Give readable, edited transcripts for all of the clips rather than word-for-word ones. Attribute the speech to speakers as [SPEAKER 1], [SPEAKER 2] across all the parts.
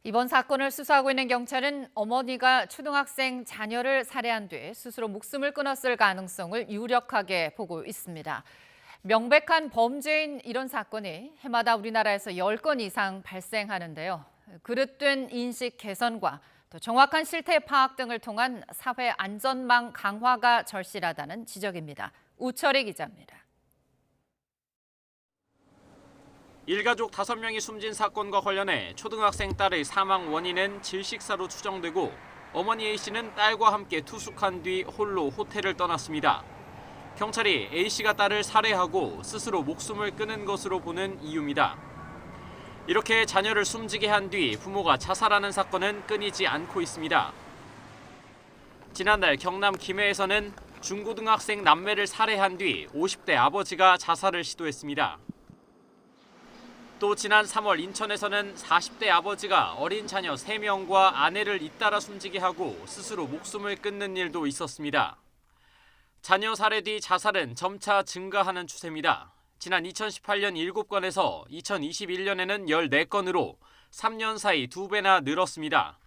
[SPEAKER 1] 이번 사건을 수사하고 있는 경찰은 어머니가 초등학생 자녀를 살해한 뒤 스스로 목숨을 끊었을 가능성을 유력하게 보고 있습니다. 명백한 범죄인 이런 사건이 해마다 우리나라에서 10건 이상 발생하는데요. 그릇된 인식 개선과 또 정확한 실태 파악 등을 통한 사회 안전망 강화가 절실하다는 지적입니다. 우철희 기자입니다.
[SPEAKER 2] 일가족 5명이 숨진 사건과 관련해 초등학생 딸의 사망 원인은 질식사로 추정되고 어머니 A씨는 딸과 함께 투숙한 뒤 홀로 호텔을 떠났습니다. 경찰이 A씨가 딸을 살해하고 스스로 목숨을 끊은 것으로 보는 이유입니다. 이렇게 자녀를 숨지게 한 뒤 부모가 자살하는 사건은 끊이지 않고 있습니다. 지난달 경남 김해에서는 중고등학생 남매를 살해한 뒤 50대 아버지가 자살을 시도했습니다. 또 지난 3월 인천에서는 40대 아버지가 어린 자녀 3명과 아내를 잇따라 숨지게 하고 스스로 목숨을 끊는 일도 있었습니다. 자녀 살해 뒤 자살은 점차 증가하는 추세입니다. 지난 2018년 7건에서 2021년에는 14건으로 3년 사이 2배나 늘었습니다.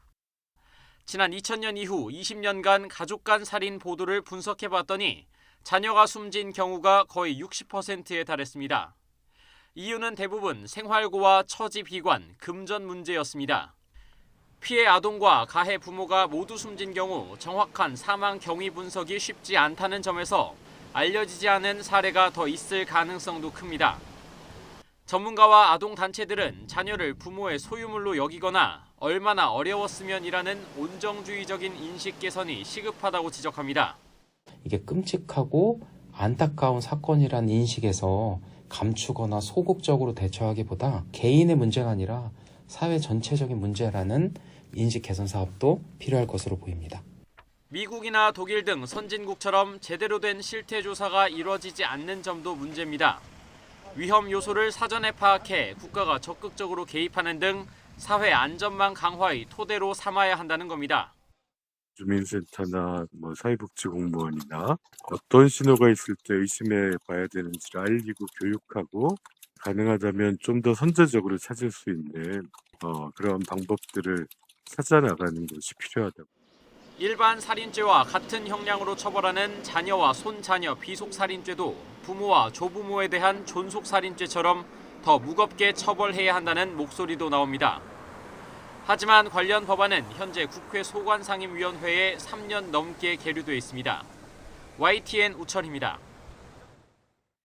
[SPEAKER 2] 지난 2000년 이후 20년간 가족 간 살인 보도를 분석해봤더니 자녀가 숨진 경우가 거의 60%에 달했습니다. 이유는 대부분 생활고와 처지 비관, 금전 문제였습니다. 피해 아동과 가해 부모가 모두 숨진 경우 정확한 사망 경위 분석이 쉽지 않다는 점에서 알려지지 않은 사례가 더 있을 가능성도 큽니다. 전문가와 아동 단체들은 자녀를 부모의 소유물로 여기거나 얼마나 어려웠으면이라는 온정주의적인 인식 개선이 시급하다고 지적합니다.
[SPEAKER 3] 이게 끔찍하고 안타까운 사건이라는 인식에서 감추거나 소극적으로 대처하기보다 개인의 문제가 아니라 사회 전체적인 문제라는 인식 개선 사업도 필요할 것으로 보입니다.
[SPEAKER 2] 미국이나 독일 등 선진국처럼 제대로 된 실태 조사가 이루어지지 않는 점도 문제입니다. 위험 요소를 사전에 파악해 국가가 적극적으로 개입하는 등 사회 안전망 강화의 토대로 삼아야 한다는 겁니다.
[SPEAKER 4] 주민센터나 사회복지 공무원이나 어떤 신호가 있을 때 의심해 봐야 되는지를 알리고 교육하고 가능하다면 좀 더 선제적으로 찾을 수 있는 그런 방법들을 찾아나가는 것이 필요하다고.
[SPEAKER 2] 일반 살인죄와 같은 형량으로 처벌하는 자녀와 손자녀 비속살인죄도 부모와 조부모에 대한 존속살인죄처럼 더 무겁게 처벌해야 한다는 목소리도 나옵니다. 하지만 관련 법안은 현재 국회 소관상임위원회에 3년 넘게 계류돼 있습니다. YTN 우철입니다.